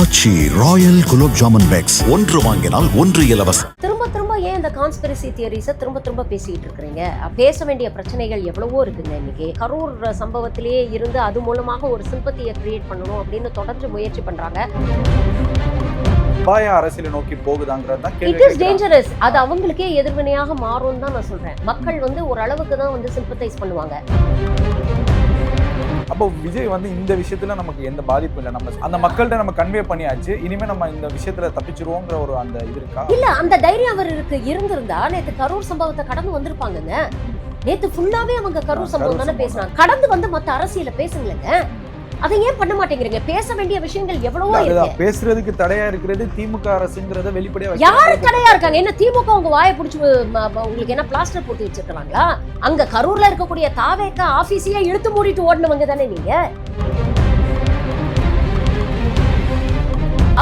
ஆச்சி Royal gulab jamun packs ஒன்று வாங்கினால் ஒன்று இலவசம். திரும்ப திரும்ப ஏன் இந்த கான்ஸ்பிரசி தியரிஸை திரும்ப பேசிட்டு இருக்கிறீங்க? பேச வேண்டிய பிரச்சனைகள் எவ்வளவோ இருக்குங்க. இன்னைக்கு கரூர் சம்பவத்திலேயே இருந்து அது மூலமாக ஒரு சிம்பத்தியை கிரியேட் பண்ணணும் அப்படின்னு தொடர்ந்து முயற்சி பண்றாங்க. அபாய அரசியலை நோக்கி போகுதாங்கிறது தான் இட் இஸ் டேஞ்சரஸ். அது அவங்களுக்கே எதிர்வினையாக மாறும் தான் நான் சொல்றேன். மக்கள் ஒரு அளவுக்கு தான் சிம்பத்தைஸ் பண்ணுவாங்க. அப்போ விஜய் இந்த விஷயத்துல நமக்கு எந்த பாதிப்பும் இல்லை. நம்ம அந்த மக்கள்கிட்ட நம்ம கன்வே பண்ணியாச்சு, இனிமே நம்ம இந்த விஷயத்துல தப்பிச்சிருவோங்கிற ஒரு அந்த இது இருக்கா? இல்ல, அந்த தைரியம் அவருக்கு இருந்திருந்தா நேத்து கரூர் சம்பவத்தை கடந்து வந்திருப்பாங்கங்க. நேத்து ஃபுல்லாவே அவங்க கரூர் சம்பவம் தானே பேசுறாங்க. கடந்து மத்த அரசியல பேசுங்களேங்க. அதை ஏன் பண்ண மாட்டேங்கிறீங்க? பேச வேண்டிய விஷயங்கள் எவ்வளவோ இருக்கு. பேசுறதுக்கு தடையா இருக்கிறது திமுக அரசுங்கிறத வெளிப்படையா யாரு தடையா இருக்காங்க? என்ன திமுக உங்க வாயை பிடிச்சு உங்களுக்கு என்ன பிளாஸ்டர் போட்டு வச்சிருக்காங்களா? அங்க கரூர்ல இருக்கக்கூடிய தாவேக ஆபீஸையே இழுத்து மூடிட்டு ஓடுனவங்க தானே நீங்க.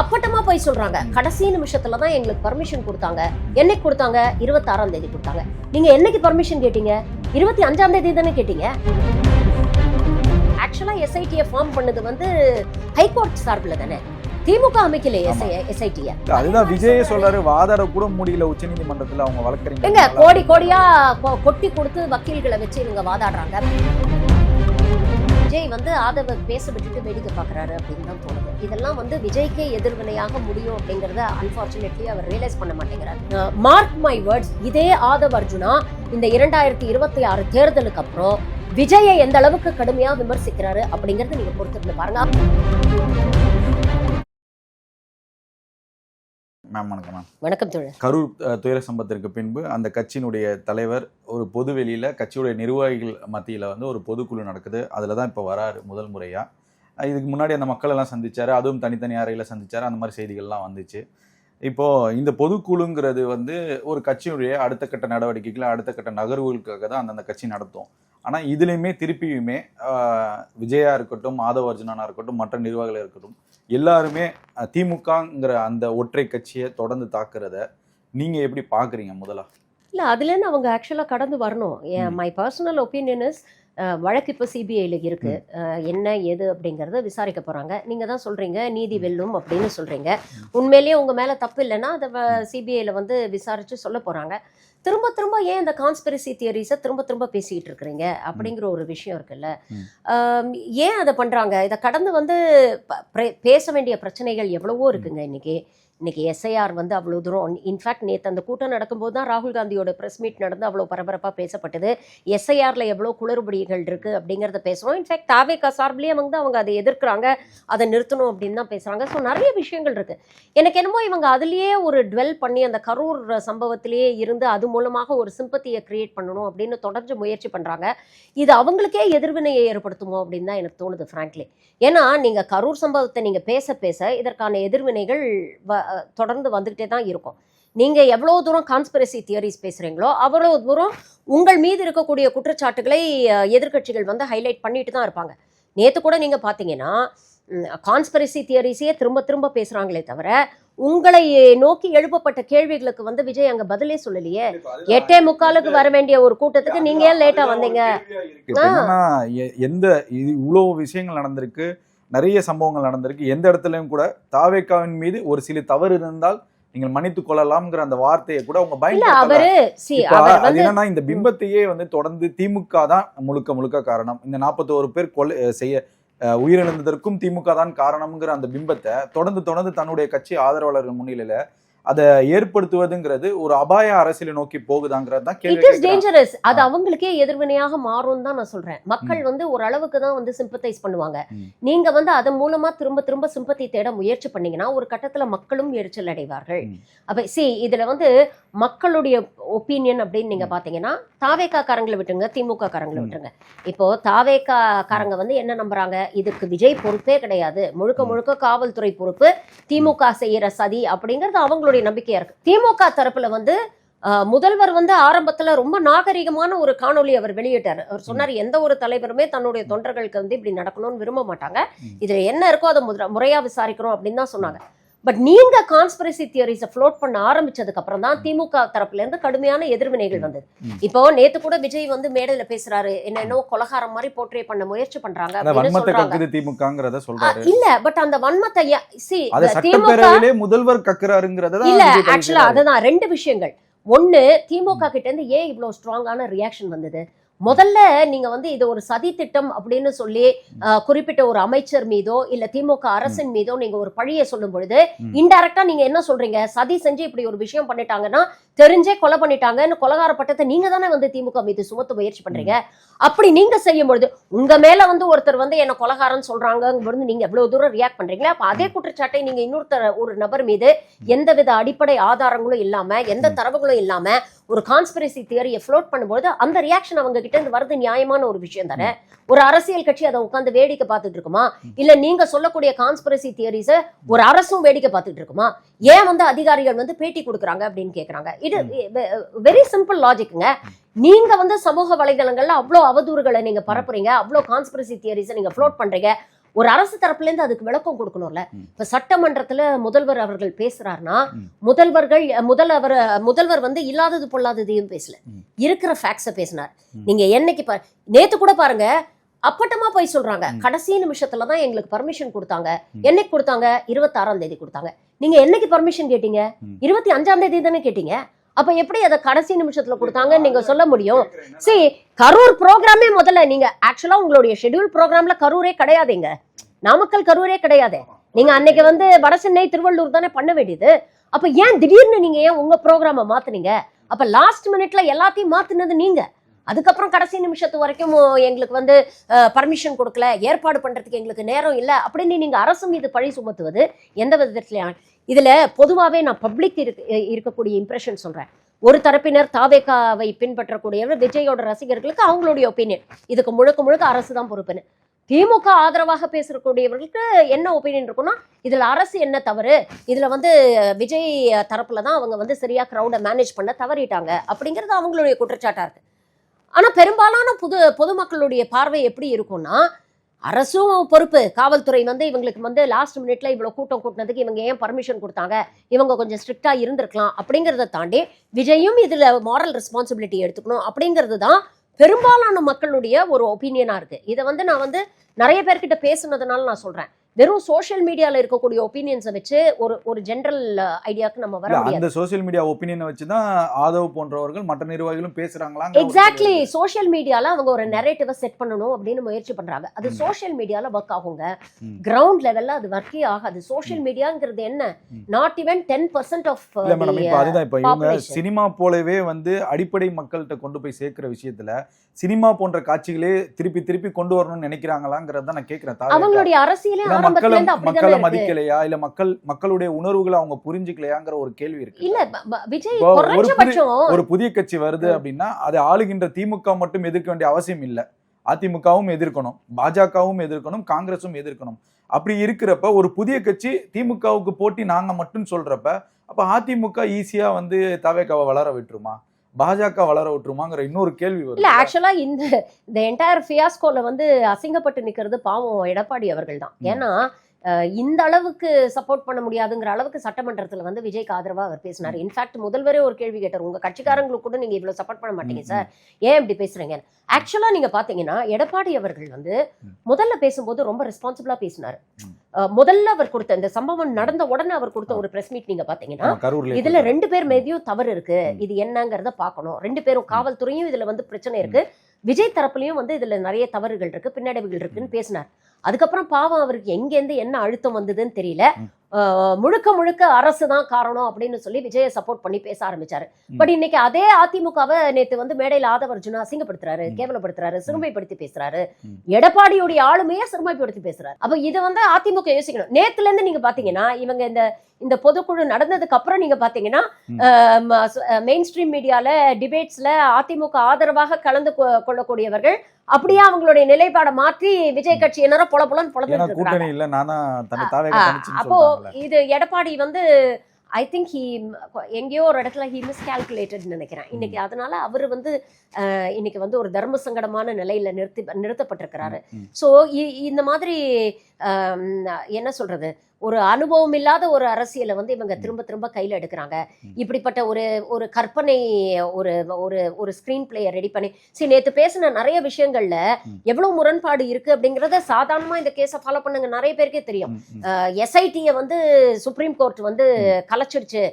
அப்பட்டமா போய் சொல்றாங்க. கடைசி நிமிஷத்துலதான் எங்களுக்கு பர்மிஷன் கொடுத்தாங்க. என்னைக்கு கொடுத்தாங்க? 26ஆம் தேதி கொடுத்தாங்க. நீங்க என்னைக்கு பர்மிஷன் கேட்டீங்க? 25ஆம் தேதி தானே கேட்டீங்க. ஆக்சுவலா எஸ்ஐடியை ஃபார்ம் பண்ணது ஹைகோர்ட் சார்பில் தானே, திமுக அமைக்கல எஸ்ஐடிய. அதுதான் விஜய் சொல்றாரு, வாதாட கூட முடியல உச்சநீதிமன்றத்துல அவங்க வழக்கறிஞர். எங்க கோடியா கொட்டி கொடுத்து வக்கீல்களை வச்சு இவங்க வாதாடுறாங்க. விஜய் ஆதவ பேச விட்டுட்டு வேடிக்கை பாக்குறாரு அப்படின்னு தான் தோணுது. இதெல்லாம் விஜய்க்கே எதிர்வினையாக முடியும் அப்படிங்கறத அன்பார்ச்சுனேட்லி அவர் ரியலைஸ் பண்ண மாட்டேங்கிறார். மார்க் மை வேர்ட்ஸ், இதே ஆதவ் அர்ஜுனா இந்த 2026 தேர்தலுக்கு அப்புறம் விஜயை எந்த அளவுக்கு கடுமையா விமர்சிக்கிறாரு அப்படிங்கறத நீங்க பொறுத்திருந்து பாருங்க. வணக்கம் தோழர். கரூர் துயர சம்பவத்திற்கு பின்பு அந்த கட்சியினுடைய தலைவர் ஒரு பொது வெளியில கட்சியுடைய நிர்வாகிகள் மத்தியில ஒரு பொதுக்குழு நடக்குது. அதுலதான் இப்ப வராரு முதல் முறையா. இதுக்கு முன்னாடி அந்த மக்கள் எல்லாம் சந்திச்சாரு, அதுவும் தனித்தனி அறையில சந்திச்சாரு. அந்த மாதிரி செய்திகள்லாம் வந்துச்சு. இப்போ இந்த பொதுக்குழுங்கிறது ஒரு கட்சியுடைய அடுத்த கட்ட நடவடிக்கைகள், அடுத்த கட்ட நகர்வுகளுக்காக தான் அந்த கட்சி நடத்தும். ஆனா இதுலயுமே திருப்பியுமே விஜயா இருக்கட்டும், ஆதவ அர்ஜுனா இருக்கட்டும், மற்ற நிர்வாகிகள் இருக்கட்டும், எல்லாருமே திமுகங்கிற அந்த ஒற்றை கட்சியை தொடர்ந்து தாக்குறத நீங்க எப்படி பாக்குறீங்க? முதலா இல்ல, அதுல இருந்து அவங்க ஆக்சுவலா கடந்து வரணும். மை பர்சனல் ஒப்பீனியன் இஸ், வழக்கு இப்போ சிபிஐல இருக்கு. என்ன ஏது அப்படிங்கறத விசாரிக்க போறாங்க. நீங்க தான் சொல்றீங்க நீதி வெல்லும் அப்படின்னு சொல்றீங்க. உண்மையிலேயே உங்க மேல தப்பு இல்லைன்னா அதை சிபிஐல விசாரிச்சு சொல்ல போறாங்க. திரும்ப ஏன் இந்த கான்ஸ்பிரசி தியரிஸை திரும்ப பேசிக்கிட்டு இருக்கிறீங்க அப்படிங்கிற ஒரு விஷயம் இருக்குல்ல. ஏன் அதை பண்றாங்க? இதை கடந்து பேச வேண்டிய பிரச்சனைகள் எவ்வளவோ இருக்குங்க. இன்னைக்கு எஸ்ஐஆர் அவ்வளோ தூரம், இன்ஃபேக்ட் நேற்று அந்த கூட்டம் நடக்கும்போது தான் ராகுல் காந்தியோட ப்ரெஸ் மீட் நடந்து அவ்வளோ பரபரப்பாக பேசப்பட்டது. எஸ்ஐஆரில் எவ்வளோ குளறுபடிகள் இருக்குது அப்படிங்கிறத பேசுகிறோம். இன்ஃபேக்ட் தாவேகா சார்பிலேயே அவங்க அதை எதிர்க்கிறாங்க, அதை நிறுத்தணும் அப்படின்னு தான் பேசுகிறாங்க. ஸோ நிறைய விஷயங்கள் இருக்குது. எனக்கு என்னமோ இவங்க அதுலேயே ஒரு டுவெல் பண்ணி அந்த கரூர் சம்பவத்திலேயே இருந்து அது மூலமாக ஒரு சிம்பத்தியை கிரியேட் பண்ணணும் அப்படின்னு தொடர்ந்து முயற்சி பண்ணுறாங்க. இது அவங்களுக்கே எதிர்வினையை ஏற்படுத்துமோ அப்படின்னு தான் எனக்கு தோணுது ஃப்ராங்க்லி. ஏன்னா நீங்கள் கரூர் சம்பவத்தை நீங்கள் பேச இதற்கான எதிர்வினைகள் தொடர்ந்து வந்துகிட்டே தான் இருக்கும். நீங்க எவ்வளவு தூரம் கான்ஸ்பிரசி தியரிஸ் பேசுறீங்களோ அவ்வளவு தூரம் உங்கள் மீது இருக்கக்கூடிய குற்றச்சாட்டுகளை எதிர்கட்சிகள் ஹைலைட் பண்ணிட்டு தான் இருப்பாங்க. நேத்து கூட நீங்க பாத்தீங்கன்னா கான்ஸ்பிரசி தியரிஸையே திரும்ப பேசுறாங்களே தவிர உங்களை நோக்கி எழுப்பப்பட்ட கேள்விகளுக்கு விஜய் அங்க பதிலே சொல்லலையே. 8:45 வர வேண்டிய ஒரு கூட்டத்துக்கு நீங்க ஏன் லேட்டா வந்தீங்க? எந்த இவ்வளவு விஷயங்கள் நடந்திருக்கு, நிறைய சம்பவங்கள் நடந்திருக்கு. எந்த இடத்துலயும் கூட தாவேகாவின் மீது ஒரு சில தவறு இருந்தால் நீங்கள் மன்னித்துக் கொள்ளலாம்ங்கிற அந்த வார்த்தையை கூட அவங்க பயன்படுத்தல. இந்த பிம்பத்தையே தொடர்ந்து திமுக தான் முழுக்க காரணம். இந்த 41 பேர் உயிரிழந்ததற்கும் திமுக தான் காரணம்ங்கிற அந்த பிம்பத்தை தொடர்ந்து தன்னுடைய கட்சி ஆதரவாளர்கள் முன்னிலையில அதை ஏற்படுத்துவதுங்கிறது ஒரு அபாய அரசியலை நோக்கி போகுதாங்கிறது தான் கேள்வி. It is dangerous. அது அவங்களுக்கே எதிர்வினையாக மாறும் தான் நான் சொல்றேன். மக்கள் ஒரு அளவுக்கு தான் சிம்பத்தைஸ் பண்ணுவாங்க. நீங்க அதன் மூலமா திரும்ப சிம்பத்தி தேட முயற்சி பண்ணீங்கன்னா ஒரு கட்டத்துல மக்களும் எரிச்சல் அடைவார்கள். அப்ப இதுல மக்களுடைய ஒப்பீனியன் அப்படின்னு நீங்க பாத்தீங்கன்னா தாவேகா காரங்களை விட்டுருங்க, திமுக காரங்களை விட்டுருங்க. இப்போ தாவேகா காரங்க என்ன நம்புறாங்க? இதுக்கு விஜய் பொறுப்பே கிடையாது, முழுக்க காவல்துறை பொறுப்பு, திமுக செய்யற சதி அப்படிங்கிறது அவங்களுடைய நம்பிக்கையா இருக்கு. திமுக தரப்புல முதல்வர் ஆரம்பத்துல ரொம்ப நாகரிகமான ஒரு காணொலி அவர் வெளியிட்டார். அவர் சொன்னார், எந்த ஒரு தலைவருமே தன்னுடைய தொண்டர்களுக்கு இப்படி நடக்கணும்னு விரும்ப மாட்டாங்க, இதுல என்ன இருக்கோ அதை முறையா விசாரிக்கிறோம் அப்படின்னு தான் சொன்னாங்க. பட் நீங்க கான்ஸ்பிரசி தியரிஸை ஃப்ளோட் பண்ண ஆரம்பிச்சதுக்கு அப்புறம் தான் திமுக தரப்புல இருந்து கடுமையான எதிர்வினைகள் வந்தது. இப்போ நேத்து கூட விஜய் வந்து மேடையில பேசுறாரு, என்ன கொலகாரம் மாதிரி போர்ட்ரே பண்ண முயற்சி பண்றாங்க அப்படின்னு சொல்றாங்க. திமுகங்கறத சொல்றாரு. இல்ல பட் அந்த வன்மத்தை சட்டப்பேரவையிலே முதல்வர் கக்குறாருங்கறத இல்ல. ஆக்சுவலா அதுதான் ரெண்டு விஷயங்கள். ஒண்ணு, திமுக கிட்ட இருந்து ஏன் இவ்வளவு ஸ்ட்ராங்கான ரியாக்ஷன் வந்தது? முதல்ல நீங்க வந்து இது ஒரு சதி திட்டம் அப்படின்னு சொல்லி குறிப்பிட்ட ஒரு அமைச்சர் மீதோ இல்ல திமுக அரசின் மீதோ நீங்க ஒரு பழியை சொல்லும் பொழுது இன்டைரக்டா நீங்க என்ன சொல்றீங்க? சதி செஞ்சு இப்படி ஒரு விஷயம் பண்ணிட்டாங்கன்னா தெரிஞ்சே கொலை பண்ணிட்டாங்கன்னு கொலகார பட்டத்தை நீங்க தானே வந்து திமுக மீது சுமத்த முயற்சி பண்றீங்க. அப்படி நீங்க செய்யும் பொழுது உங்க மேல வந்து ஒருத்தர் வந்து என்ன கொலகாரன்னு சொல்றாங்க, நீங்க எவ்வளவு தூரம் ரியாக்ட் பண்றீங்களா? அப்ப அதே குற்றச்சாட்டை நீங்க இன்னொருத்தர் ஒரு நபர் மீது எந்தவித அடிப்படை ஆதாரங்களும் இல்லாம எந்த தரவுகளும் இல்லாம ஒரு கான்ஸ்பிரசி தியரியை ஃப்ளோட் பண்ணும்போது அந்த ரியாக்ஷன் அவங்க கிட்ட இருந்து வருது நியாயமான ஒரு விஷயம் தானே. ஒரு அரசியல் கட்சி அதை உட்காந்து வேடிக்கை பார்த்துட்டு இருக்குமா? இல்ல நீங்க சொல்லக்கூடிய கான்ஸ்பிரசி தியரிஸை ஒரு அரசும் வேடிக்கை பார்த்துட்டு இருக்குமா? ஏன் வந்து அதிகாரிகள் வந்து பேட்டி கொடுக்குறாங்க அப்படின்னு கேக்குறாங்க. இது வெரி சிம்பிள் லாஜிக்குங்க. நீங்க வந்து சமூக வலைதளங்கள்ல அவ்வளவு அவதூறுகளை நீங்க பரப்புறீங்க, அவ்வளவு கான்ஸ்பிரசி தியரிஸை நீங்க ஃப்ளோட் பண்றீங்க. ஒரு அரசு தரப்புல இருந்து அதுக்கு விளக்கம் கொடுக்கணும்ல. இப்ப சட்டமன்றத்துல முதல்வர் அவர்கள் பேசுறாருன்னா முதல்வர் வந்து இல்லாதது பொல்லாததையும் பேசல, இருக்கிற ஃபேக்ட்ஸை பேசினார். நீங்க என்னைக்கு நேத்து கூட பாருங்க, அப்பட்டமா போய் சொல்றாங்க. கடைசி நிமிஷத்துலதான் எங்களுக்கு பர்மிஷன் கொடுத்தாங்க. என்னைக்கு கொடுத்தாங்க? 26ஆம் தேதி கொடுத்தாங்க. நீங்க என்னைக்கு பர்மிஷன் கேட்டீங்க? 25ஆம் தேதி தானே கேட்டீங்க. அப்ப எப்படி அதை கடைசி நிமிஷத்துல கொடுத்தாங்கன்னு நீங்க சொல்ல முடியும்? சரி, கரூர் ப்ரோக்ராமே முதல்ல நீங்க ஆக்சுவலா உங்களுடைய ஷெட்யூல் ப்ரோக்ராம்ல கரூரே கிடையாதுங்க. நாமக்கல் கரூரே கிடையாது. நீங்க அன்னைக்கு வந்து வடசென்னை திருவள்ளூர் தானே பண்ண வேண்டியது. அப்ப ஏன் திடீர்னு நீங்க ஏன் உங்க ப்ரோக்ராம மாத்துனீங்க? அப்ப லாஸ்ட் மினிட்ல எல்லாத்தையும் மாத்துனது நீங்க. அதுக்கப்புறம் கடைசி நிமிஷத்து வரைக்கும் எங்களுக்கு வந்து பர்மிஷன் கொடுக்கல, ஏற்பாடு பண்றதுக்கு எங்களுக்கு நேரம் இல்லை அப்படின்னு நீங்க அரசு மீது பழி சுமத்துவது எந்த விதத்துல? இதுல பொதுவாகவே நான் பப்ளிக் இருக்கக்கூடிய இம்ப்ரெஷன் சொல்றேன். ஒரு தரப்பினர் தாவேகாவை பின்பற்றக்கூடியவர், விஜயோட ரசிகர்களுக்கு அவங்களுடைய ஒப்பீனியன், இதுக்கு முழுக்க முழுக்க அரசு தான் பொறுப்புன்னு. திமுக ஆதரவாக பேசக்கூடியவர்களுக்கு என்ன ஒப்பீனியன் இருக்குன்னா, இதுல அரசு என்ன தவறு, இதுல வந்து விஜய் தரப்புலதான் அவங்க வந்து சரியா கிரௌட மேனேஜ் பண்ண தவறிட்டாங்க அப்படிங்கிறது அவங்களுடைய குற்றச்சாட்டா இருக்கு. ஆனா பெரும்பாலான பொதுமக்களுடைய பார்வை எப்படி இருக்கும்னா, அரசும் பொறுப்பு, காவல்துறை வந்து இவங்களுக்கு வந்து லாஸ்ட் மினிட்ல இவ்வளவு கூட்டம் கூட்டினதுக்கு இவங்க ஏன் பர்மிஷன் கொடுத்தாங்க, இவங்க கொஞ்சம் ஸ்ட்ரிக்டா இருந்திருக்கலாம் அப்படிங்கறத தாண்டி விஜயும் இதுல மாரல் ரெஸ்பான்சிபிலிட்டி எடுத்துக்கணும் அப்படிங்கிறது தான் பெரும்பாலான மக்களுடைய ஒரு ஒப்பீனியனா இருக்கு. இதை வந்து நான் வந்து நிறைய பேர்கிட்ட பேசுனதுனால நான் சொல்றேன். வெறும் சோஷியல் மீடியால இருக்கக்கூடிய ஒப்பீனியன்ஸை வச்சு ஒரு ஜெனரல் ஐடியாக்கு நம்ம வர முடியாது. அந்த சோஷியல் மீடியா ஒப்பீனியனை வச்சு தான் ஆதவ் போன்றவர்கள் மற்ற நிர்வாகிகளும் பேசுறாங்களா? எக்ஸாக்ட்லி. சோஷியல் மீடியால அவங்க ஒரு நரேட்டிவை செட் பண்ணணும் அப்படின்னு முயற்சி பண்றாங்க. அது சோஷியல் மீடியால ஒர்க் ஆகுங்க, கிரவுண்ட் லெவல்ல அது ஒர்க்கே ஆகாது. சோஷியல் மீடியாங்கிறது என்ன, நாட் ஈவன் 10% ஆஃப் அதுதான். இப்ப இவங்க சினிமா போலவே வந்து அடிப்படை மக்கள்கிட்ட கொண்டு போய் சேர்க்கிற விஷயத்துல சினிமா போன்ற காட்சிகளே திருப்பி திருப்பி கொண்டு வரணும்னு நினைக்கிறாங்களாங்கிறத நான் கேட்கிறேன். அவங்களுடைய அரசியலே மக்களை மதிக்கலையா, இல்ல மக்களுடைய உணர்வுகளை அவங்க புரிஞ்சுக்கலையாங்கிற ஒரு கேள்வி இருக்கு. இல்ல விஜய் ஒரு புதிய கட்சி வருது அப்படின்னா அது ஆளுகின்ற திமுக மட்டும் எதிர்க்க வேண்டிய அவசியம் இல்ல. அதிமுகவும் எதிர்க்கணும், பாஜகவும் எதிர்க்கணும், காங்கிரஸும் எதிர்க்கணும். அப்படி இருக்கிறப்ப ஒரு புதிய கட்சி திமுகவுக்கு போட்டி நாங்க மட்டும் சொல்றப்ப அப்ப அதிமுக ஈஸியா வந்து தவேகாவை வளர விட்டுருமா, பாஜக வளர விட்டுருமாங்கிற இன்னொரு கேள்வி வரும். இல்ல ஆக்சுவலா இந்த என்டையர் ஃபியாஸ்கோல வந்து அசிங்கப்பட்டு நிக்கிறது பாவம் எடப்பாடி அவர்கள் தான். ஏன்னா இந்த அளவுக்கு சப்போர்ட் பண்ண முடியாதுங்கிற அளவுக்கு சட்டமன்றத்துல வந்து விஜய்க்கு ஆதரவா அவர் பேசினார். இன்ஃபேக்ட் முதல்வரே ஒரு கேள்வி கேட்டார், உங்க கட்சிக்காரங்களுக்கு கூட நீங்க இவ்வளவு சப்போர்ட் பண்ண மாட்டீங்க சார், ஏன் இப்படி பேசுறீங்க? ஆக்சுவலா நீங்க பாத்தீங்கன்னா எடப்பாடி அவர்கள் வந்து முதல்ல பேசும்போது ரொம்ப ரெஸ்பான்சிபிளா பேசினாரு. முதல்ல அவர் கொடுத்த இந்த சம்பவம் நடந்த உடனே அவர் கொடுத்த ஒரு பிரஸ் மீட் நீங்க பாத்தீங்கன்னா, இதுல 2 பேர் மீதியும் தவறு இருக்கு, இது என்னங்கறத பாக்கணும், 2 பேரும் காவல்துறையும் இதுல வந்து பிரச்சனை இருக்கு, விஜய் தரப்புலயும் வந்து இதுல நிறைய தவறுகள் இருக்கு, பின்னடைவுகள் இருக்குன்னு பேசினார். அதுக்கப்புறம் பாவம் அவருக்கு எங்கேருந்து என்ன அழுத்தம் வந்ததுன்னு தெரியல, முழுக்க முழுக்க அரசு தான் காரணம் அப்படின்னு சொல்லி விஜயை சப்போர்ட் பண்ணி பேச ஆரம்பிச்சாரு. பட் இன்னைக்கு அதே அதிமுகவை நேத்து வந்து மேடையில் ஆதவ அர்ஜுனா அசிங்கப்படுத்துறாரு, கேவலப்படுத்துறாரு, சிறுமைப்படுத்தி பேசுறாரு, எடப்பாடியுடைய ஆளுமையை சிறுமைப்படுத்தி பேசுறாரு. அப்ப இதை வந்து அதிமுக யோசிக்கணும். நேத்துல இருந்து நீங்க பாத்தீங்கன்னா இவங்க இந்த பொதுக்குழு நடந்ததுக்கு அப்புறம் நீங்க பாத்தீங்கன்னா மெயின் ஸ்ட்ரீம் மீடியால டிபேட்ஸ்ல அதிமுக ஆதரவாக கலந்து கொள்ளக்கூடியவர்கள் அப்படியே அவங்களுடைய நிலைப்பாடை மாற்றி விஜய் கட்சியினரை பொலபொலன்னு பொலந்துட்டு இருக்காங்க. அப்போ இது எடப்பாடி வந்து ஐ திங்க் எங்கேயோ ஒரு இடத்துல ஹி மிஸ்கால்குலேட்டட் நினைக்கிறேன் இன்னைக்கு. அதனால அவர் வந்து இன்னைக்கு வந்து ஒரு தர்ம சங்கடமான நிலையில நிறுத்தப்பட்டிருக்கிறாரு. ஸோ இந்த மாதிரி என்ன சொல்றது, ஒரு அனுபவம் இல்லாத ஒரு அரசியலை வந்து இவங்க திரும்ப திரும்ப கையில எடுக்கிறாங்க. இப்படிப்பட்ட ஒரு ஒரு கற்பனை ஒரு ஒரு ஒரு ஸ்கிரீன் பிளேயை ரெடி பண்ணி நேத்து பேசின நிறைய விஷயங்கள்ல எவ்வளவு முரண்பாடு இருக்கு அப்படிங்கறத சாதாரணமா இந்த கேஸை ஃபாலோ பண்ணுங்க நிறைய பேருக்கே தெரியும். எஸ்ஐடியை வந்து சுப்ரீம் கோர்ட் வந்து கலைச்சிடுச்சு,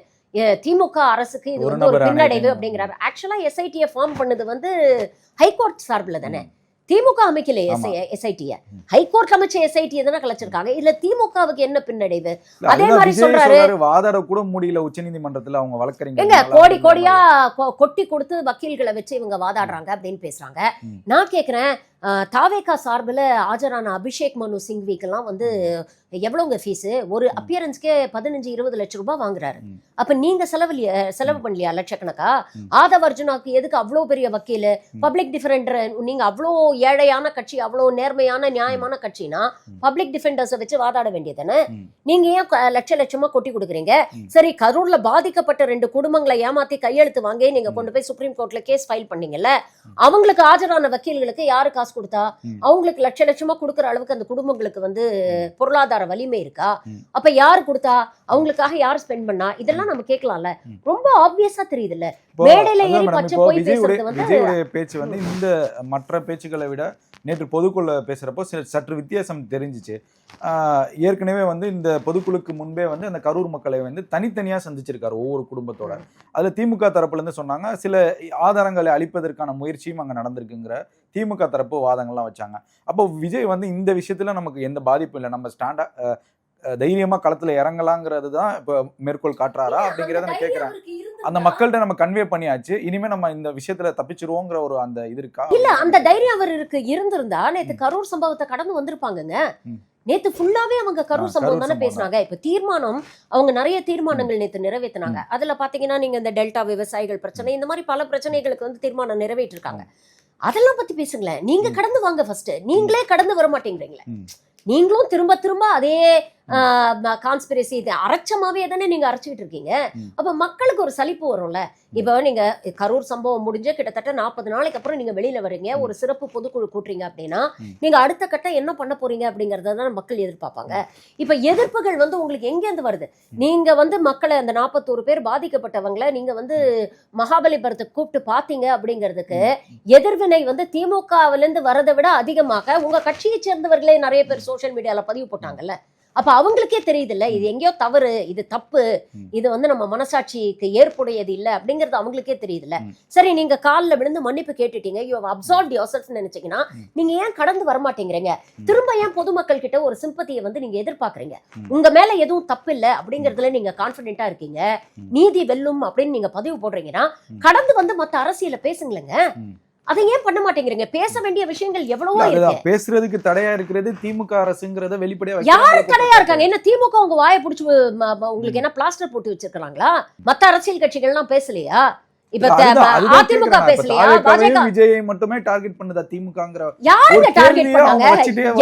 திமுக அரசுக்கு இது வந்து ஒரு பின்னடைவு அப்படிங்கிறாரு. ஆக்சுவலா எஸ்ஐடியை ஃபார்ம் பண்ணது வந்து ஹைகோர்ட் சார்பில் தானே, திமுக அமைக்கல எஸ்ஐடிய, ஹைகோர்ட் அமைச்ச எஸ்ஐடியை தானே கலைச்சிருக்காங்க. இதுல திமுகவுக்கு என்ன பின்னடைவு? அதே மாதிரி சொல்றாரு வாதாட கூட முடியல உச்சநீதிமன்றத்துல அவங்க வழக்கறிஞர் எங்க கோடி கோடியா கொட்டி கொடுத்து வக்கீல்களை வச்சு இவங்க வாதாடுறாங்க அப்படின்னு பேசுறாங்க. நான் கேக்குறேன், தாவேகா சார்பில் ஆஜரான அபிஷேக் மனு சிங்விக்கெல்லாம் வந்து எவ்வளவுங்க ஃபீஸ்? ஒரு அப்பியரன்ஸ்க்கே 15-20 லட்சம் ரூபாய் வாங்குறாரு. அப்ப நீங்க செலவு பண்ணலையா லட்சக்கணக்கா? ஆதவ் அர்ஜுனாக்கு எதுக்கு அவ்வளோ பெரிய வக்கீல், பப்ளிக் டிஃபெண்டர்? நீங்க அவ்வளோ ஏழையான கட்சி, அவ்வளோ நேர்மையான நியாயமான கட்சினா பப்ளிக் டிஃபெண்டர்ஸை வச்சு வாதாட வேண்டியதானே? நீங்க ஏன் லட்சமா கொட்டி கொடுக்குறீங்க? சரி, கரூர்ல பாதிக்கப்பட்ட 2 குடும்பங்களை ஏமாத்தி கையெழுத்து வாங்கி நீங்க கொண்டு போய் சுப்ரீம் கோர்ட்ல கேஸ் ஃபைல் பண்ணீங்கல்ல, அவங்களுக்கு ஆஜரான வக்கீல்களுக்கு யாரு காசு கொடுத்தா? அவங்களுக்கு லட்சமா கொடுக்குற அளவுக்கு அந்த குடும்பங்களுக்கு வந்து பொருளாதார வலிமை இருக்கா? அப்ப யாரு கொடுத்தா? அவங்களுக்காக யார் ஸ்பெண்ட் பண்ணா? இதெல்லாம் நம்ம கேட்கலாம்ல. ரொம்ப ஆப்வியஸா தெரியுதுல்ல. மேடையில ஏறி பச்சை போய் பேசுறது வந்து விஜயோட பேச்சு வந்து இந்த மற்ற பேச்சுக்களை விட நேற்று பொதுக்குழு பேசுறப்போ சற்று வித்தியாசம் தெரிஞ்சிச்சு. ஏற்கனவே வந்து இந்த பொதுக்குழுக்கு முன்பே வந்து அந்த கரூர் மக்களை வந்து தனித்தனியா சந்திச்சிருக்காரு ஒவ்வொரு குடும்பத்தோட. அதுல திமுக தரப்புல இருந்து சொன்னாங்க, சில ஆதாரங்களை அளிப்பதற்கான முயற்சியும் அங்க நடந்திருக்குங்கிற திமுக தரப்பு வாதங்கள்லாம் வச்சாங்க. அப்போ விஜய் வந்து இந்த விஷயத்துல நமக்கு எந்த பாதிப்பும் இல்லை, நம்ம ஸ்டாண்டா தைரியமா களத்துல இறங்கலாங்கிறது தான் இப்போ மேற்கோள் காட்டுறாரா அப்படிங்கிறத நான் கேட்கிறேன். அந்த மக்கள்கிட்ட நம்ம கன்வே பண்ணியாச்சு, இனிமே நம்ம இந்த விஷயத்துல தப்பிச்சிருவோங்கிற ஒரு அந்த இது இருக்கா? இல்ல, அந்த தைரியம் அவருக்கு இருந்திருந்தா நேத்து கரூர் சம்பவத்தை கடந்து வந்திருப்பாங்கங்க. நேத்து ஃபுல்லாவே அவங்க கரூர் சம்பவம் தானே பேசுறாங்க. இப்ப தீர்மானம், அவங்க நிறைய தீர்மானங்கள் நேத்து நிறைவேற்றினாங்க. அதுல பாத்தீங்கன்னா நீங்க இந்த டெல்டா விவசாயிகள் பிரச்சனை, இந்த மாதிரி பல பிரச்சனைகளுக்கு வந்து தீர்மானம் நிறைவேற்றிருக்காங்க. அதெல்லாம் பத்தி பேசுங்களேன். நீங்க கடந்து வாங்க ஃபர்ஸ்ட். நீங்களே கடந்து வர மாட்டேங்கிறீங்களே. நீங்களும் திரும்ப திரும்ப அதே கான்ஸ்பிரசி அரைச்சமாவே தானே நீங்க அரைச்சிட்டு இருக்கீங்க. அப்ப மக்களுக்கு ஒரு சலிப்பு வரும்ல. இப்ப நீங்க கரூர் சம்பவம் முடிஞ்சு கிட்டத்தட்ட 40 நாளைக்கு அப்புறம் நீங்க வெளியில வரீங்க, ஒரு சிறப்பு பொதுக்குழு கூட்டுறீங்க அப்படின்னா நீங்க அடுத்த கட்டம் என்ன பண்ண போறீங்க அப்படிங்கறத தான் மக்கள் எதிர்பார்ப்பாங்க. இப்ப எதிர்ப்புகள் வந்து உங்களுக்கு எங்க இருந்து வருது? நீங்க வந்து மக்களை, அந்த 41 பேர் பாதிக்கப்பட்டவங்களை நீங்க வந்து மகாபலிபுரத்துக்கு கூப்பிட்டு பாத்தீங்க அப்படிங்கிறதுக்கு எதிர்வினை வந்து திமுகவில இருந்து வரதை விட அதிகமாக உங்க கட்சியை சேர்ந்தவர்களே நிறைய பேர் சோசியல் மீடியால பதிவு போட்டாங்கல்ல. அப்ப அவங்களுக்கே தெரியுது இல்ல, இது எங்கேயோ தவறு, இது தப்பு, இது வந்து நம்ம மனசாட்சிக்கு ஏற்புடையது இல்ல அப்படிங்கறது அவங்களுக்கே தெரியுது இல்ல. சரி, நீங்க காலில் விழுந்து மன்னிப்பு கேட்டுட்டீங்க, யூ ஹவ் அப்சார்வ்ட் யுவர்செல்ஃப் நினைச்சீங்கன்னா நீங்க ஏன் கடந்து வர மாட்டேங்கிறீங்க? திரும்ப ஏன் பொதுமக்கள் கிட்ட ஒரு சிம்பத்தியை வந்து நீங்க எதிர்பார்க்கறீங்க? உங்க மேல எதுவும் தப்பு இல்ல அப்படிங்கறதுல நீங்க கான்பிடென்ட்டா இருக்கீங்க, நீதி வெல்லும் அப்படின்னு நீங்க பதிவு போடுறீங்கன்னா கடந்து வந்து மத்த அரசியல பேசுங்களேங்க. அதை ஏன் பண்ண மாட்டேங்கிறீங்க? பேச வேண்டிய விஷயங்கள் எவ்வளவோ இருக்கு. பேசுறதுக்கு தடையா இருக்கிறது திமுக அரசுங்கிறத வெளிப்படையா யாரு தடையா இருக்காங்க? என்ன திமுக உங்க வாயை பிடிச்சு உங்களுக்கு என்ன பிளாஸ்டர் போட்டு வச்சிருக்காங்களா? மத்த அரசியல் கட்சிகள் எல்லாம் பேசலையா? இப்ப அதிமுக பேசலையா? பாஜக விஜயை மட்டுமே டார்கெட் பண்ணுதா திமுகங்கற? யாருங்க டார்கெட் பண்ணாங்க?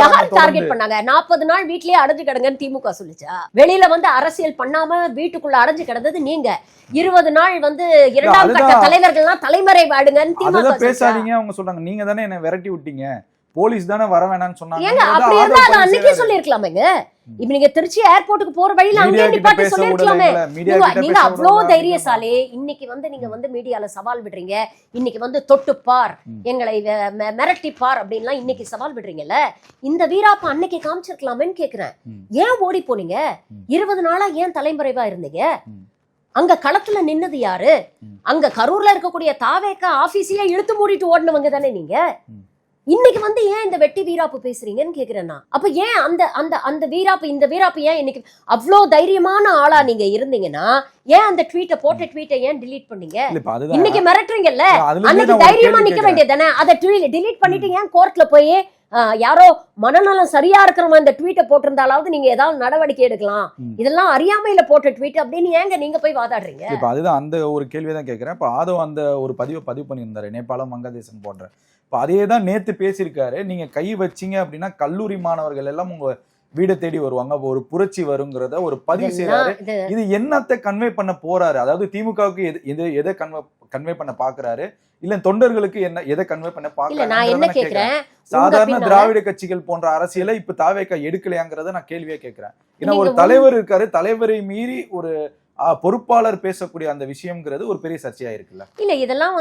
யார் டார்கெட் பண்ணாங்க? 40 நாள் வீட்லயே அடைஞ்சு கிடங்கன்னு திமுக சொல்லுச்சா? வெளியில வந்து அரசியல் பண்ணாம வீட்டுக்குள்ள அடைஞ்சு கிடந்தது நீங்க. 20 நாள் வந்து இரண்டாம் கட்ட தலைவர்கள்லாம் தலைமறைவாடுங்கன்னு திமுக பேசாதீங்க அவங்க சொல்றாங்க. நீங்க தானே என்ன விரட்டி விட்டீங்க, போலீஸ் தானே வர வேணாம்னு சொன்னாங்க. ஏங்க அப்படி இருந்தா அத அன்னைக்கே சொல்லிருக்கலாமேங்க. இப்ப நீங்க திருச்சி ஏர்போர்ட்டுக்கு போற வழியில அங்கே நிப்பாட்டி சொல்லிருக்கலாமே. நீங்க அவ்ளோ தைரியசாலி. இன்னைக்கு வந்து நீங்க வந்து மீடியால சவால் விடுறீங்க, இன்னைக்கு வந்து தொட்டு பார், எங்களை மிரட்டி பார் அப்படின்லாம் இன்னைக்கு சவால் விடுறீங்கல்ல. இந்த வீராப்ப அன்னைக்கு காமிச்சிருக்கலாமேன்னு கேக்குறேன். ஏன் ஓடி போனீங்க? 20 நாளா ஏன் தலைமறைவா இருந்தீங்க? அங்க களத்துல நின்னது யாரு? அங்க கரூர்ல இருக்கக்கூடிய தாவேகா ஆபீஸையே இழுத்து மூடிட்டு ஓடினவங்க தானே நீங்க. இன்னைக்கு வந்து ஏன் இந்த வெட்டி வீராப்பு பேசுறீங்கன்னு கேக்குறேன்னா, அப்ப ஏன் அந்த அந்த அந்த வீராப்பு, இந்த வீராப்பு ஏன் இன்னைக்கு அவ்வளோ தைரியமான ஆளா நீங்க இருந்தீங்கன்னா ஏன் அந்த போட்ட ட்வீட்டை ஏன் டிலீட் பண்ணீங்க? இன்னைக்கு மிரட்டுறீங்கல்ல, அன்னைக்கு தைரியமா நிக்க வேண்டியது தானே. அதை டிலீட் பண்ணிட்டு ஏன் கோர்ட்ல போய் யாரோ மனநலம் சரியா இருக்கிறவங்க இந்த ட்வீட்டை போட்டிருந்தாலாவது நீங்க ஏதாவது நடவடிக்கை எடுக்கலாம். இதெல்லாம் அறியாமையில போட்ட ட்வீட் அப்படின்னு ஏங்க நீங்க போய் வாதாடுறீங்க? இப்ப அதுதான் அந்த ஒரு கேள்விதான் கேட்கிறேன். இப்ப ஆதவ் அந்த ஒரு பதிவு பண்ணியிருந்தாரு, நேபாளம் வங்கதேசம் போன்ற. இப்ப அதே தான் நேத்து பேசியிருக்காரு. நீங்க கை வச்சீங்க அப்படின்னா கல்லூரி மாணவர்கள் எல்லாம் உங்க வீடை தேடி வருவாங்க, அப்போ ஒரு புரட்சி வருங்கிறத ஒரு பதிவு செய்யறாரு. இது என்னத்தை கன்வே பண்ண போறாரு? அதாவது திமுகவுக்கு எதை கன்வே பண்ண பாக்குறாரு, இல்ல தொண்டர்களுக்கு எதை கன்வே பண்ண பாக்குறாரு? சாதாரண திராவிட கட்சிகள் போன்ற அரசியலை இப்ப தாவேகா எடுக்கலையாங்கிறத நான் கேள்வியா கேட்கிறேன். ஏன்னா ஒரு தலைவர் இருக்காரு, தலைவரை மீறி ஒரு பொறுப்பாளர் பேசக்கூடிய அந்த விஷயம்ங்கிறது ஒரு பெரிய சர்ச்சையா இருக்குல்ல. இல்ல இதெல்லாம்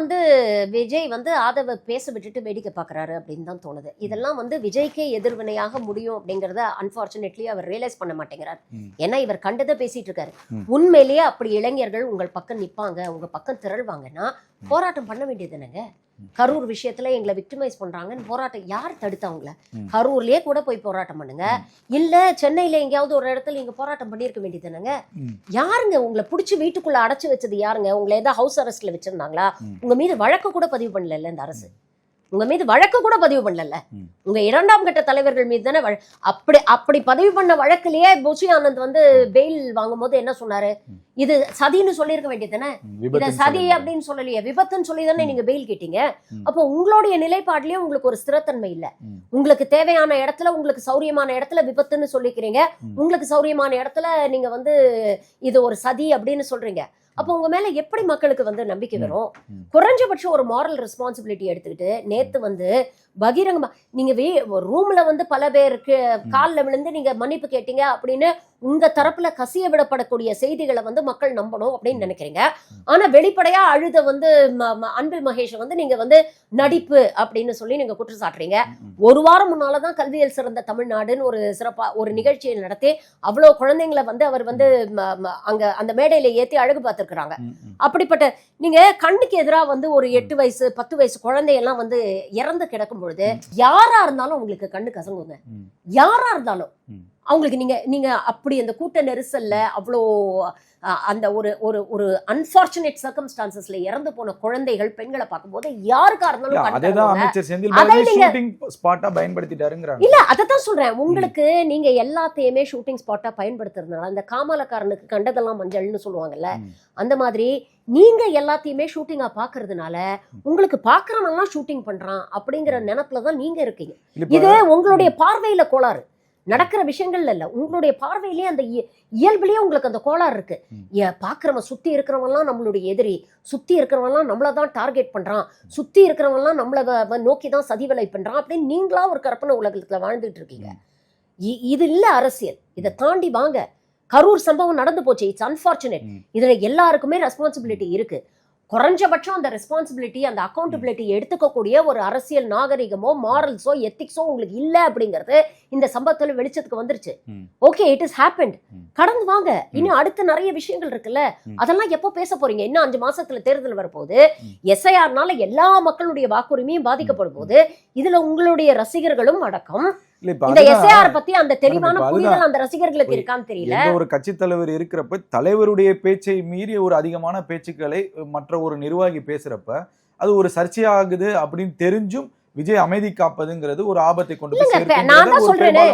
விஜய் ஆதவ பேச விட்டுட்டு வேடிக்கை பாக்குறாரு அப்படின்னு தான் தோணுது. இதெல்லாம் விஜய்க்கே எதிர்வினையாக முடியும் அப்படிங்கறத அன்பார்ச்சுனேட்லி அவர் ரியலைஸ் பண்ண மாட்டேங்கிறார். ஏன்னா இவர் கண்டதை பேசிட்டு இருக்காரு. உண்மையிலேயே அப்படி இளைஞர்கள் உங்கள் பக்கம் நிப்பாங்க, உங்க பக்கம் திரள்வாங்கன்னா போராட்டம் பண்ண வேண்டியது என்னங்க? கரூர் விஷயத்துல எங்களை விக்டிமைஸ் பண்றாங்கன்னு போராட்டம் யார் தடுத்தவங்கள? கரூர்லயே கூட போய் போராட்டம் பண்ணுங்க, இல்ல சென்னையில எங்கேயாவது ஒரு இடத்துல நீங்க போராட்டம் பண்ணிருக்க வேண்டியது என்னங்க? யாருங்க உங்களை புடிச்சு வீட்டுக்குள்ள அடைச்சு வச்சது? யாருங்க உங்களை ஏதாவது ஹவுஸ் அரெஸ்ட்ல வச்சிருந்தாங்களா? உங்க மீது வழக்கு கூட பதிவு பண்ணல இந்த அரசு. உங்க மீது வழக்கு கூட பதிவு பண்ணல. உங்க இரண்டாம் கட்ட தலைவர்கள் மீது தானே அப்படி பதிவு பண்ண வழக்கிலேயே புஷி ஆனந்த் பெயில் வாங்கும் போது என்ன சொன்னாரு? இது சதின்னு சொல்லியிருக்க வேண்டியதுதானே. இத சதி அப்படின்னு சொல்லலையே, விபத்துன்னு சொல்லி தானே நீங்க பெயில் கேட்டீங்க. அப்போ உங்களுடைய நிலைப்பாடுலயே உங்களுக்கு ஒரு ஸ்திரத்தன்மை இல்ல. உங்களுக்கு தேவையான இடத்துல, உங்களுக்கு சௌரியமான இடத்துல விபத்துன்னு சொல்லிக்கிறீங்க, உங்களுக்கு சௌரியமான இடத்துல நீங்க இது ஒரு சதி அப்படின்னு சொல்றீங்க. அப்போ உங்க மேல எப்படி மக்களுக்கு நம்பிக்கை வரும்? குறைஞ்சபட்சம் ஒரு மாரல் ரெஸ்பான்சிபிலிட்டி எடுத்துக்கிட்டு நேத்து பகிரங்கமா நீங்க ரூம்ல பல பேருக்கு காலில் விழுந்து நீங்க மன்னிப்பு கேட்டீங்க அப்படின்னு உங்க தரப்புல கசிய விடப்படக்கூடிய செய்திகளை மக்கள் நம்பணும் அப்படின்னு நினைக்கிறீங்க. ஆனா வெளிப்படையா அழுத அன்பில் மகேஷ் நீங்க நடிப்பு அப்படின்னு சொல்லி நீங்க குற்றம் சாட்டுறீங்க. ஒரு வாரம் முன்னாலதான் கல்வியில் சிறந்த தமிழ்நாடுன்னு ஒரு சிறப்பா ஒரு நிகழ்ச்சியை நடத்தி அவ்வளவு குழந்தைங்களை அவர் அங்க அந்த மேடையில ஏத்தி அழகு பார்த்திருக்கிறாங்க. அப்படிப்பட்ட நீங்க கண்ணுக்கு எதிராக ஒரு 8 வயசு 10 வயசு குழந்தையெல்லாம் இறந்து கிடக்கும் பொழுது யாரா இருந்தாலும் உங்களுக்கு கண்ணு கசங்குங்க. யாரா இருந்தாலும் அவங்களுக்கு நீங்க அப்படி அந்த கூட்ட நெரிசல்ல அவ்வளோ அந்த ஒரு அன்பார்ச்சுனேட் சர்க்கம்ஸ்டான்சஸ்ல இறந்து போன குழந்தைகள் பெண்களை பார்க்கும்போது யாருக்கா இருந்தாலும் இல்ல அதத்தான் சொல்றேன். உங்களுக்கு நீங்க எல்லாத்தையுமே ஷூட்டிங் ஸ்பாட்டா பயன்படுத்துறதுனால அந்த காமலக்காரனுக்கு கண்டதெல்லாம் மஞ்சள்னு சொல்லுவாங்கல்ல, அந்த மாதிரி நீங்க எல்லாத்தையுமே ஷூட்டிங்கா பாக்குறதுனால உங்களுக்கு பாக்குறவன் ஷூட்டிங் பண்றான் அப்படிங்கிற நினைப்புலதான் நீங்க இருக்கீங்க. இது உங்களுடைய பார்வையில கோளாறு. நடக்கிற விஷயங்கள்ல இல்ல, உங்களுடைய பார்வையிலேயே அந்த இயல்பிலேயே உங்களுக்கு அந்த கோளாறு இருக்கு. பாக்குறவன் சுத்தி இருக்கிறவன்லாம் நம்மளுடைய எதிரி, சுத்தி இருக்கிறவன்லாம் நம்மளதான் டார்கெட் பண்றான், சுத்தி இருக்கிறவன்லாம் நம்மள நோக்கிதான் சதிவலை பண்றான் அப்படின்னு நீங்களா ஒரு கற்பனை உலகத்துல வாழ்ந்துட்டு இருக்கீங்க. இது இல்ல அரசியல். இதை தாண்டி வாங்க. கரூர் சம்பவம் நடந்து போச்சு, இட்ஸ் அன்பார்ச்சுனேட். இதுல எல்லாருக்குமே ரெஸ்பான்சிபிலிட்டி இருக்கு. குறைஞ்சபட்சம் அந்த ரெஸ்பான்சிபிலிட்டி, அந்த அக்கௌண்டபிலிட்டி எடுத்துக்கக்கூடிய ஒரு அரசியல் நாகரிகமோ மாரல்ஸோ எத்திக்ஸோ உங்களுக்கு இல்ல அப்படிங்கிறது இந்த சம்பவத்துல வெளிச்சத்துக்கு வந்துருச்சு. Okay, it is happened. கடந்து வாங்க. இன்னும் அடுத்த நிறைய விஷயங்கள் இருக்குல்ல, அதெல்லாம் எப்போ பேச போறீங்க? இன்னும் 5 மாசத்துல தேர்தல் வரப்போகுது. எஸ்ஐஆர்னால எல்லா மக்களுடைய வாக்குரிமையும் பாதிக்கப்படும் போது இதுல உங்களுடைய ரசிகர்களும் அடக்கம். இந்த எஸ்ஐஆர் பத்தி அந்த தெளிவான புரிதல் அந்த ரசிகர்களுக்கு இருக்கான்னு தெரியல. ஒரு கட்சி தலைவர் இருக்கிறப்ப தலைவருடைய பேச்சை மீறி ஒரு அதிகமான பேச்சுக்களை மற்ற ஒரு நிர்வாகி பேசுறப்ப அது ஒரு சர்ச்சையாகுது அப்படின்னு தெரிஞ்சும் விஜய் அமைதி காப்பதுங்கிறது ஒரு ஆபத்தை கொண்டு போய்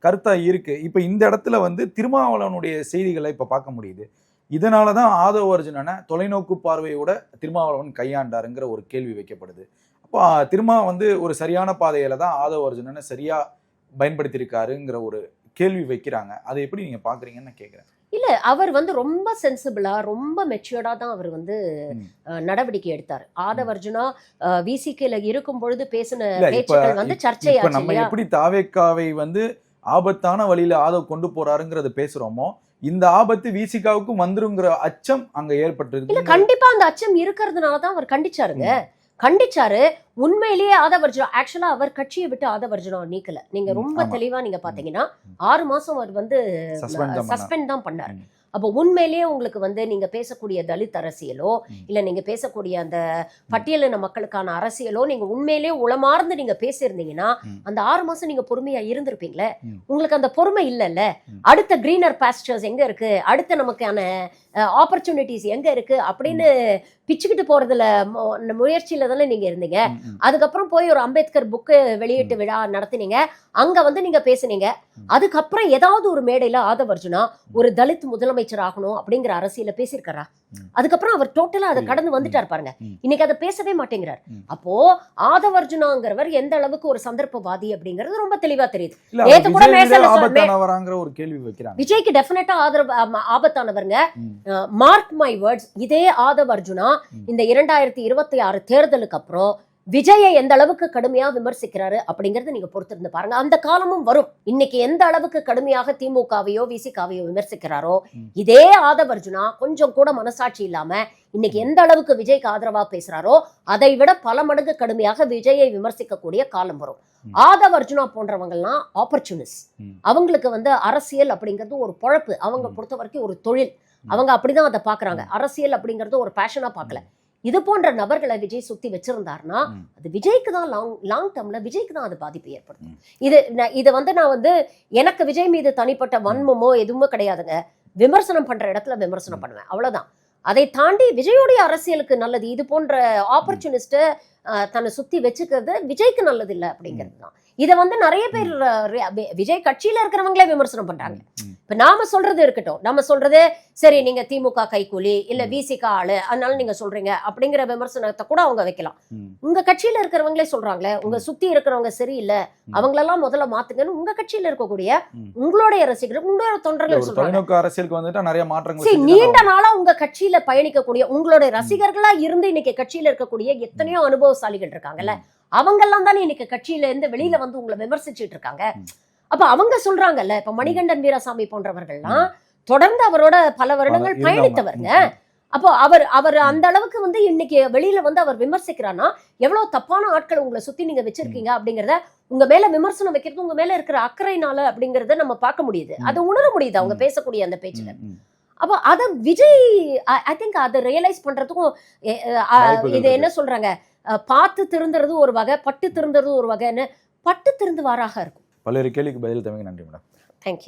கருத்தா இருக்கு. இப்ப இந்த இடத்துல திருமாவளவனுடைய செய்திகளை இப்ப பார்க்க முடியுது. இதனாலதான் ஆதவ அர்ஜுனனை தொலைநோக்கு பார்வையோட திருமாவளவன் கையாண்டாருங்கிற ஒரு கேள்வி வைக்கப்படுது. அப்போ திருமா ஒரு சரியான பாதையில தான் ஆதவ அர்ஜுனனை சரியா பயன்படுத்தியிருக்காருங்கிற ஒரு கேள்வி வைக்கிறாங்க. அதை எப்படி நீங்க பாக்குறீங்கன்னு கேக்குறேன். இல்ல அவர் ரொம்ப சென்சிபிளா ரொம்ப மெச்சூர்டா தான் அவர் நடவடிக்கை எடுத்தார். ஆதவ அர்ஜுனா விசிகேல இருக்கும் பொழுது பேசின பேச்சுக்கள் சர்ச்சையா. நம்ம எப்படி தாவேக்காவை ஆபத்தான வழியில ஆதவ் கொண்டு போறாருங்கிறத பேசுறோமோ, இந்த ஆபத்து விசிகாவுக்கும் வந்துருங்கிற அச்சம் அங்க ஏற்பட்டிருக்கு. இல்ல கண்டிப்பா அந்த அச்சம் இருக்கிறதுனாலதான் அவர் கண்டிச்சாரு. உண்மையிலேயே ஆதவ அர்ஜுனா ஆக்சுவலா அவர் கட்சியை விட்டு ஆதவ அர்ஜுனா நீக்கல. நீங்க ரொம்ப தெளிவா நீங்க பாத்தீங்கன்னா 6 மாசம் அவர் சஸ்பெண்ட் தான் பண்ணாரு. அப்போ உண்மையிலேயே உங்களுக்கு நீங்க பேசக்கூடிய தலித் அரசியலோ இல்ல நீங்க பேசக்கூடிய அந்த பட்டியலின மக்களுக்கான அரசியலோ நீங்க உண்மையிலேயே உளமார்ந்து நீங்க பேசியிருந்தீங்கன்னா அந்த 6 மாசம் நீங்க பொறுமையா இருந்திருப்பீங்களே. உங்களுக்கு அந்த பொறுமை இல்லைல்ல. அடுத்த கிரீனர் பாஸ்டர்ஸ் எங்க இருக்கு, அடுத்த நமக்கான ஆப்பர்ச்சுனிட்டிஸ் எங்க இருக்கு அப்படின்னு பிச்சுக்கிட்டு போறதுல முயற்சியில தானே நீங்க இருந்தீங்க. அதுக்கப்புறம் போய் ஒரு அம்பேத்கர் புக்கு வெளியீட்டு விழா நடத்தினீங்க, அங்க நீங்க பேசுனீங்க. அதுக்கப்புறம் ஏதாவது ஒரு மேடையில ஆதவ அர்ஜுனா ஒரு தலித் முதலமைச்சர் முதலமைச்சர் ஆகணும் அப்படிங்கிற அரசியல பேசியிருக்காரா? அதுக்கப்புறம் அவர் டோட்டலா அதை கடந்து வந்துட்டார் பாருங்க. இன்னைக்கு அதை பேசவே மாட்டேங்கிறார். அப்போ ஆதவ் அர்ஜுனாங்கிறவர் எந்த அளவுக்கு ஒரு சந்தர்ப்பவாதி அப்படிங்கிறது ரொம்ப தெளிவா தெரியுது. நேத்து கூட ஒரு கேள்வி வைக்கிறாங்க. விஜய்க்கு டெஃபினட்டா ஆபத்தானவருங்க. மார்க் மை வேர்ட்ஸ், இதே ஆதவ் அர்ஜுனா இந்த 2026 தேர்தலுக்கு அப்புறம் விஜயை எந்த அளவுக்கு கடுமையா விமர்சிக்கிறாரு அப்படிங்கறத நீங்க பொறுத்திருந்து பாருங்க. அந்த காலமும் வரும். இன்னைக்கு எந்த அளவுக்கு கடுமையாக திமுகவையோ விசிகாவையோ விமர்சிக்கிறாரோ, இதே ஆதவ் அர்ஜுனா கொஞ்சம் கூட மனசாட்சி இல்லாம இன்னைக்கு எந்த அளவுக்கு விஜய்க்கு ஆதரவா பேசுறாரோ அதை விட பல மடங்கு கடுமையாக விஜயை விமர்சிக்கக்கூடிய காலம் வரும். ஆதவ் அர்ஜுனா போன்றவங்க எல்லாம் ஆப்பர்ச்சுனிஸ்ட். அவங்களுக்கு அரசியல் அப்படிங்கிறது ஒரு பொழப்பு. அவங்க பொறுத்த வரைக்கும் ஒரு தொழில். அவங்க அப்படிதான் அதை பாக்குறாங்க. அரசியல் அப்படிங்கறது ஒரு பேஷனா பார்க்கல. இது போன்ற நபர்களை விஜய் சுத்தி வச்சிருந்தாருன்னா அது விஜய்க்கு தான் லாங் டேர்ம்ல விஜய்க்கு தான் அது பாதிப்பு ஏற்படுத்தும். இதை நான் எனக்கு விஜய் மீது தனிப்பட்ட வன்மமோ எதுவுமே கிடையாதுங்க. விமர்சனம் பண்ற இடத்துல விமர்சனம் பண்ணுவேன், அவ்வளவுதான். அதை தாண்டி விஜயோடைய அரசியலுக்கு நல்லது. இது போன்ற ஆப்பர்ச்சுனிஸ்ட தன்னை சுத்தி வச்சுக்கிறது விஜய்க்கு நல்லது இல்லை அப்படிங்கிறது தான். இதை நிறைய பேர் விஜய் கட்சியில இருக்கிறவங்களே விமர்சனம் பண்றாங்க. இப்ப நாம சொல்றது இருக்கட்டும், நம்ம சொல்றது சரி, நீங்க திமுக கைக்கூலி இல்ல விசிக ஆளு, அதனால நீங்க சொல்றீங்க அப்படிங்கிற விமர்சனத்தை கூட அவங்க வைக்கலாம். உங்க கட்சியில இருக்கிறவங்களே சொல்றாங்களே, உங்க சுத்தி இருக்கிறவங்க சரியில்லை, அவங்களெல்லாம் முதல்ல மாத்துங்கன்னு உங்க கட்சியில இருக்கக்கூடிய உங்களுடைய ரசிகர்கள், உங்களுடைய தொண்டர்கள் சொல்றாங்க. அரசியலுக்கு வந்துட்டா நிறைய மாற்றங்கள். நீண்ட நாளா உங்க கட்சியில பயணிக்கக்கூடிய உங்களுடைய ரசிகர்களா இருந்து இன்னைக்கு கட்சியில இருக்கக்கூடிய எத்தனையோ அனுபவசாலிகள் இருக்காங்கல்ல, அவங்க எல்லாம் தானே இன்னைக்கு கட்சியில இருந்து வெளியில வந்து உங்களை விமர்சிச்சுட்டு இருக்காங்க. அப்ப அவங்க சொல்றாங்கல்ல, இப்ப மணிகண்டன் வீராசாமி போன்றவர்கள்லாம் தொடர்ந்து அவரோட பல வருடங்கள் பயணித்தவருங்க. அப்போ அவர் அந்த அளவுக்கு இன்னைக்கு வெளியில அவர் விமர்சிக்கிறான்னா எவ்வளவு தப்பான ஆட்கள் உங்களை சுத்தி நீங்க வச்சிருக்கீங்க அப்படிங்கறத, உங்க மேல விமர்சனம் வைக்கிறது உங்க மேல இருக்கிற அக்கறையினால அப்படிங்கறத நம்ம பார்க்க முடியுது. அதை உணர முடியுது அவங்க பேசக்கூடிய அந்த பேச்சுல. அப்போ அத விஜய் ஐ திங்க் அதை ரியலைஸ் பண்றதுக்கும் இது என்ன சொல்றாங்க, பார்த்து திருந்துறது ஒரு வகை, பட்டு திருந்துறது ஒரு வகைன்னு பட்டு திருந்து வாராக இருக்கும். பல்வேறு கேள்விக்கு பதில் தமிழ். நன்றி மேடம். தேங்க்யூ.